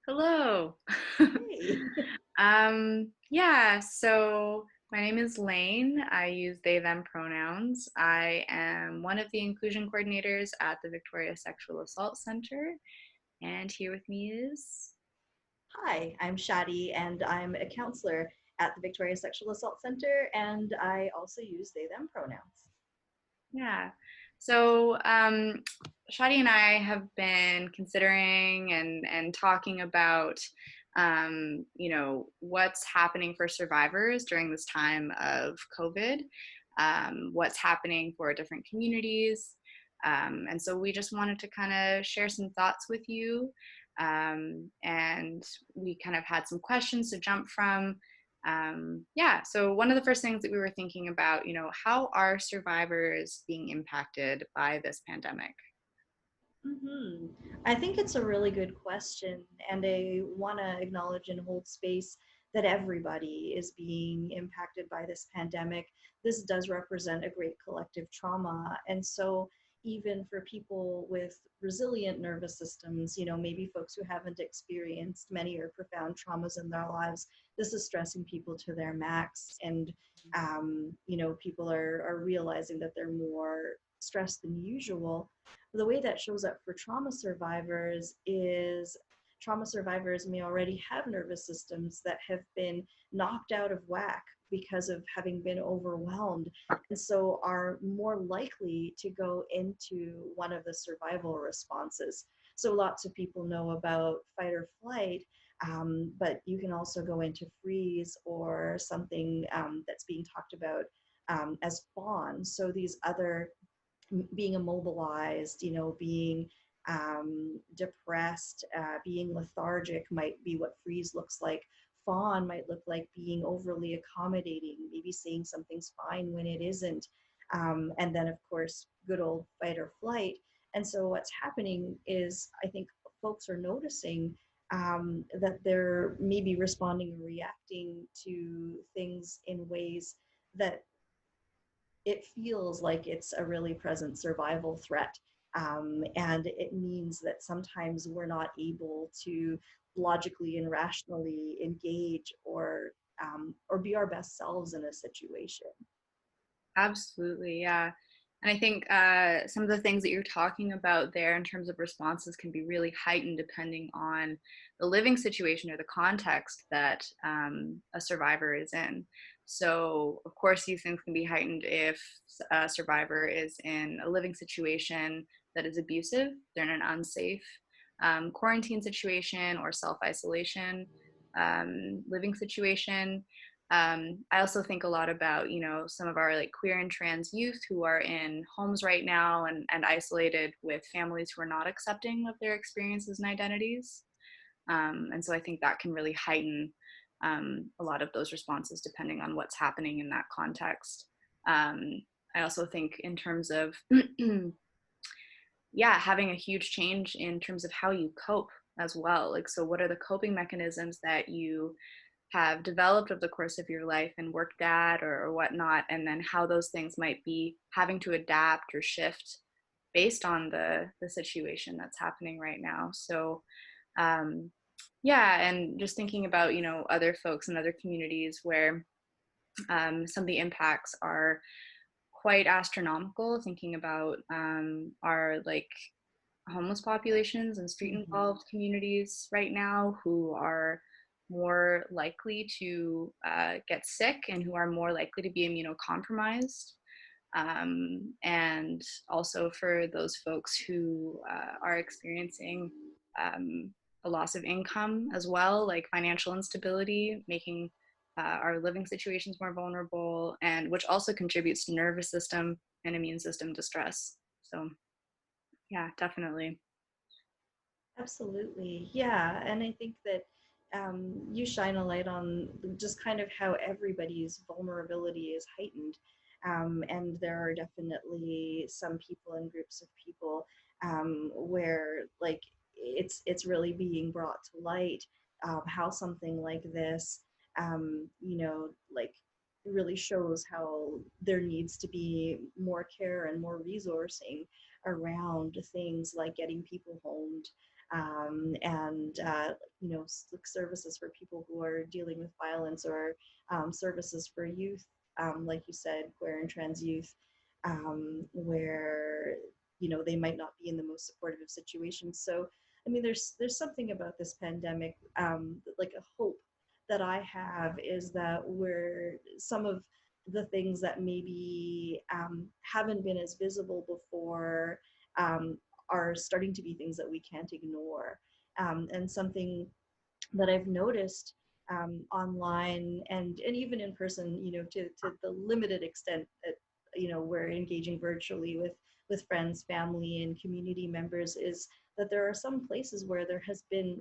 Hello. Hey. Yeah, so my name is Lane. I use they, them pronouns. I am one of the inclusion coordinators at the Victoria Sexual Assault Center, and here with me is, Hi, I'm Shadi, and I'm a counselor at the Victoria Sexual Assault Center, and I also use they, them pronouns. yeah. So Shadi and I have been considering and talking about, what's happening for survivors during this time of COVID, what's happening for different communities. And so we just wanted to kind of share some thoughts with you. And we kind of had some questions to jump from. Yeah, so one of the first things that we were thinking about, how are survivors being impacted by this pandemic? hmm I think it's a really good question, and I want to acknowledge and hold space that everybody is being impacted by this pandemic. This does represent a great collective trauma, and so even for people with resilient nervous systems, maybe folks who haven't experienced many or profound traumas in their lives, this is stressing people to their max, and people are realizing that they're more stressed than usual. The way that shows up for trauma survivors is trauma survivors may already have nervous systems that have been knocked out of whack because of having been overwhelmed, and so are more likely to go into one of the survival responses. So lots of people know about fight or flight, but you can also go into freeze or something that's being talked about as fawn. So these other being immobilized, being depressed, being lethargic might be what freeze looks like. Fawn might look like being overly accommodating, maybe saying something's fine when it isn't. And then, of course, good old fight or flight. And so, what's happening is, I think folks are noticing that they're maybe responding or reacting to things in ways that it feels like it's a really present survival threat. And it means that sometimes we're not able to logically and rationally engage or be our best selves in a situation. Absolutely, yeah. And I think some of the things that you're talking about there in terms of responses can be really heightened depending on the living situation or the context that a survivor is in. So, of course, these things can be heightened if a survivor is in a living situation that is abusive, they're in an unsafe quarantine situation or self isolation living situation. I also think a lot about, some of our like queer and trans youth who are in homes right now and isolated with families who are not accepting of their experiences and identities. And so I think that can really heighten a lot of those responses depending on what's happening in that context. I also think in terms of, yeah, having a huge change in terms of how you cope as well. Like, so what are the coping mechanisms that you have developed over the course of your life and worked at or whatnot, and then how those things might be having to adapt or shift based on the situation that's happening right now. So um, yeah, and just thinking about other folks and other communities where some of the impacts are quite astronomical. Thinking about our like homeless populations and street Mhm. involved communities right now who are more likely to get sick and who are more likely to be immunocompromised. And also for those folks who are experiencing um, a loss of income as well, like financial instability, making our living situations more vulnerable, and which also contributes to nervous system and immune system distress. So, yeah, definitely. Absolutely. Yeah. And I think that you shine a light on just kind of how everybody's vulnerability is heightened. And there are definitely some people and groups of people where like it's really being brought to light how something like this, like really shows how there needs to be more care and more resourcing around things like getting people homed, and like services for people who are dealing with violence, or services for youth, like you said, queer and trans youth, where they might not be in the most supportive of situations. So I mean, there's something about this pandemic, like a hope that I have is that we're some of the things that maybe haven't been as visible before, um, are starting to be things that we can't ignore. And something that I've noticed online, and even in person, to the limited extent that we're engaging virtually with friends, family, and community members, is that there are some places where there have been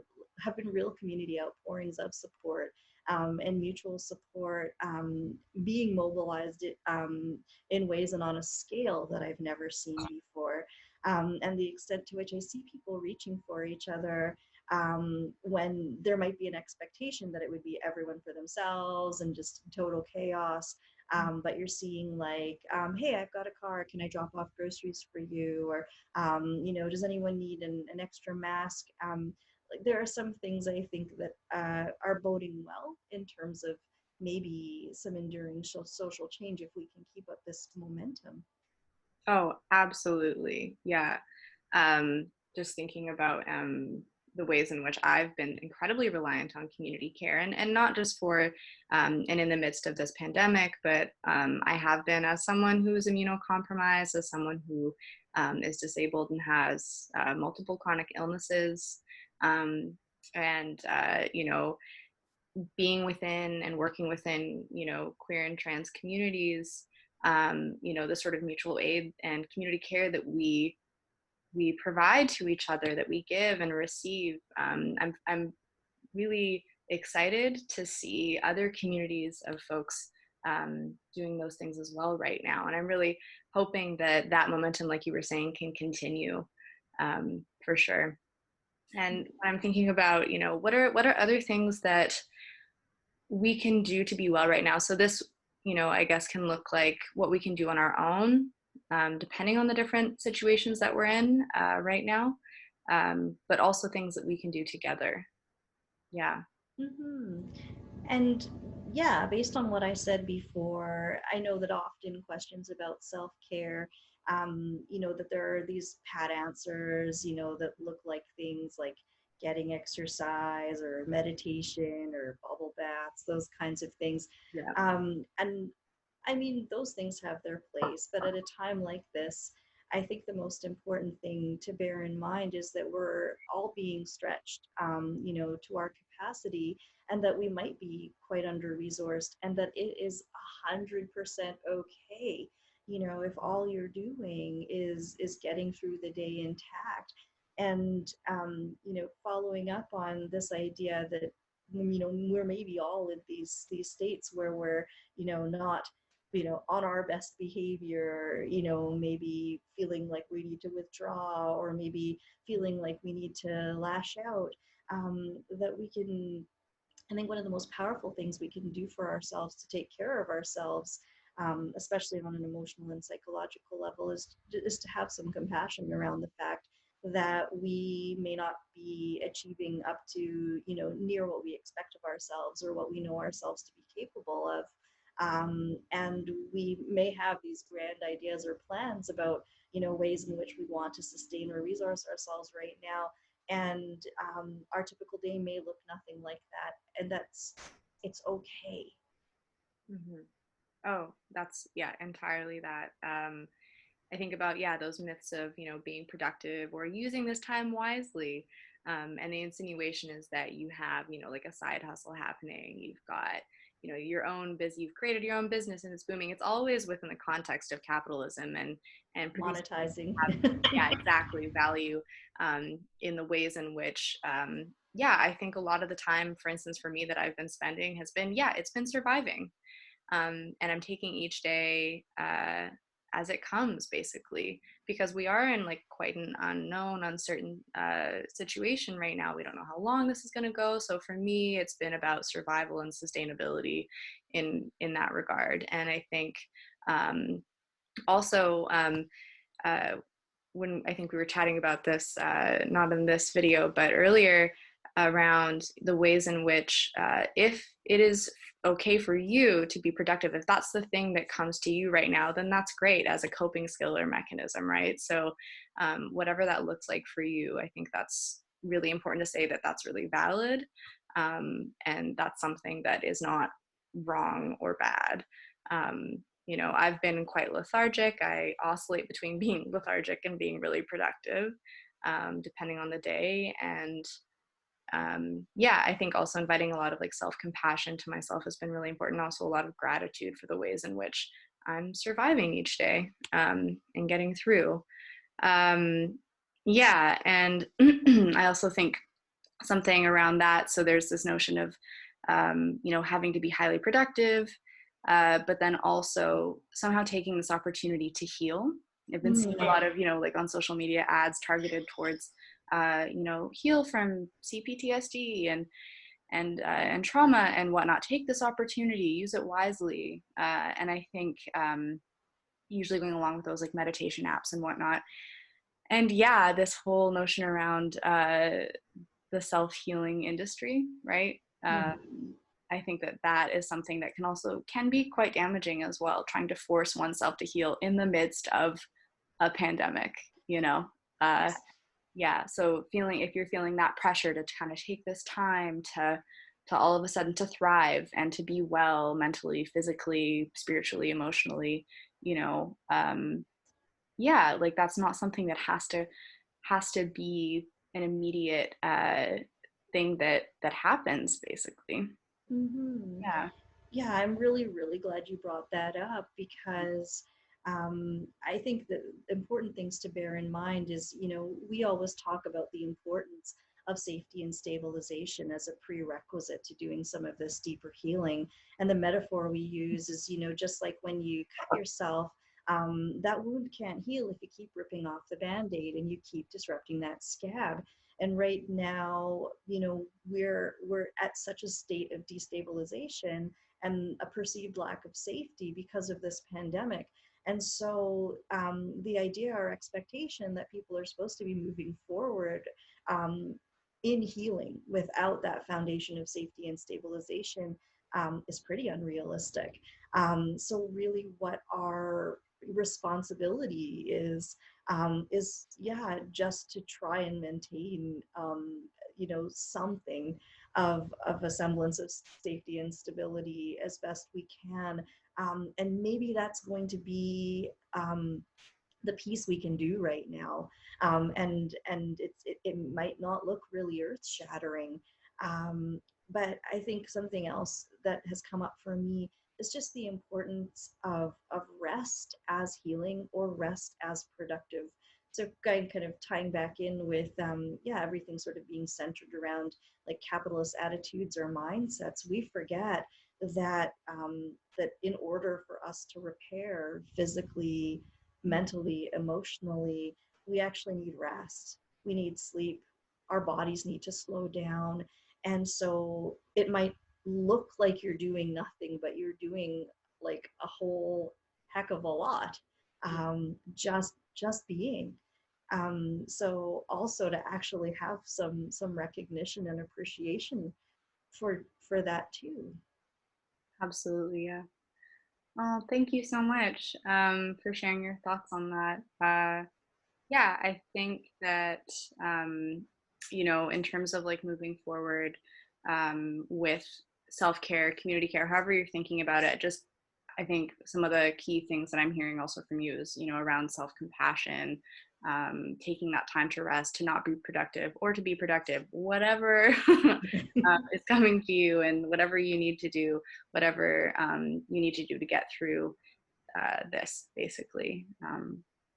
real community outpourings of support, and mutual support, being mobilized in ways and on a scale that I've never seen before. And the extent to which I see people reaching for each other, when there might be an expectation that it would be everyone for themselves and just total chaos. But you're seeing like, hey, I've got a car. Can I drop off groceries for you? Or, does anyone need an extra mask? Like there are some things I think that are boding well in terms of maybe some enduring social change if we can keep up this momentum. Oh, absolutely. Yeah. Just thinking about the ways in which I've been incredibly reliant on community care, and not just for, and in the midst of this pandemic, but I have been as someone who is immunocompromised, as someone who is disabled and has multiple chronic illnesses. Um, and, being within and working within, queer and trans communities, the sort of mutual aid and community care that we provide to each other, that we give and receive. I'm really excited to see other communities of folks doing those things as well right now, and I'm really hoping that that momentum, like you were saying, can continue, for sure. And I'm thinking about, what are other things that we can do to be well right now. So this, I guess can look like what we can do on our own, depending on the different situations that we're in right now, but also things that we can do together. Yeah. Hmm. And yeah, based on what I said before, I know that often questions about self care, that there are these pat answers, that look like things like getting exercise or meditation or bubble baths, those kinds of things. Yeah. And I mean, those things have their place, but at a time like this, I think the most important thing to bear in mind is that we're all being stretched, to our capacity, and that we might be quite under resourced, and that it is 100% okay, if all you're doing is getting through the day intact. And following up on this idea that we're maybe all in these states where we're not on our best behavior, maybe feeling like we need to withdraw, or maybe feeling like we need to lash out, that we can, I think one of the most powerful things we can do for ourselves to take care of ourselves, especially on an emotional and psychological level, is to have some compassion around the fact that we may not be achieving up to, near what we expect of ourselves or what we know ourselves to be capable of. And we may have these grand ideas or plans about, ways in which we want to sustain or resource ourselves right now, and our typical day may look nothing like that, and it's okay. Hmm. Oh, that's, yeah, entirely that. I think about, yeah, those myths of, being productive or using this time wisely. And the insinuation is that you have, like a side hustle happening. You've got, your own you've created your own business and it's booming. It's always within the context of capitalism and producing things Monetizing. that have, yeah, exactly, value, in the ways in which, yeah, I think a lot of the time, for instance, for me that I've been spending has been, yeah, it's been surviving, and I'm taking each day as it comes, basically, because we are in like quite an unknown, uncertain situation right now. We don't know how long this is going to go. So for me, it's been about survival and sustainability in that regard. And I think, also, uh, when I think we were chatting about this, not in this video, but earlier, around the ways in which, if it is okay for you to be productive, if that's the thing that comes to you right now, then that's great as a coping skill or mechanism, right? So, whatever that looks like for you, I think that's really important to say that that's really valid. And that's something that is not wrong or bad. I've been quite lethargic. I oscillate between being lethargic and being really productive, depending on the day. And yeah, I think also inviting a lot of like self compassion to myself has been really important. Also, a lot of gratitude for the ways in which I'm surviving each day, and getting through. Um, yeah, and I also think something around that. So there's this notion of, having to be highly productive, but then also somehow taking this opportunity to heal. I've been seeing a Mm, lot of, like on social media ads targeted towards, heal from CPTSD and trauma and whatnot. Take this opportunity, use it wisely. And I think, usually going along with those like meditation apps and whatnot. And yeah, this whole notion around, the self-healing industry, right? mm, I think that that is something that can be quite damaging as well, trying to force oneself to heal in the midst of a pandemic, you know. uh, yes. yeah, so feeling, if you're feeling that pressure to kind of take this time to all of a sudden to thrive and to be well mentally, physically, spiritually, emotionally, you know, yeah, like that's not something that has to be an immediate, thing that happens, basically. Hmm. Yeah. Yeah, I'm really, really glad you brought that up because I think the important things to bear in mind is, we always talk about the importance of safety and stabilization as a prerequisite to doing some of this deeper healing. And the metaphor we use is, just like when you cut yourself, that wound can't heal if you keep ripping off the band-aid and you keep disrupting that scab. And right now, we're at such a state of destabilization and a perceived lack of safety because of this pandemic. And so the idea or expectation that people are supposed to be moving forward um, in healing without that foundation of safety and stabilization is pretty unrealistic. So really what our responsibility is, yeah, just to try and maintain something of a semblance of safety and stability as best we can. And maybe that's going to be the piece we can do right now. And it might not look really earth shattering. Um, but I think something else that has come up for me is just the importance of rest as healing or rest as productive. So kind of tying back in with, yeah, everything sort of being centered around like capitalist attitudes or mindsets, we forget that in order for us to repair physically, mentally, emotionally, we actually need rest. We need sleep. Our bodies need to slow down. And so it might look like you're doing nothing, but you're doing like a whole heck of a lot. Just being. So also to actually have some recognition and appreciation for that too. Absolutely, yeah. Oh, thank you so much, for sharing your thoughts on that. Yeah, I think that, in terms of like moving forward, with self-care, community care, however you're thinking about it, just I think some of the key things that I'm hearing also from you is, around self-compassion, taking that time to rest, to not be productive or to be productive, whatever is coming to you, and whatever you need to do, whatever, you need to do to get through, this, basically.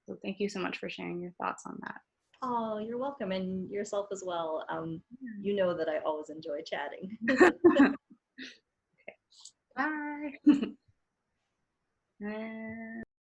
So thank you so much for sharing your thoughts on that. Oh, you're welcome, and yourself as well. You know that I always enjoy chatting. Bye.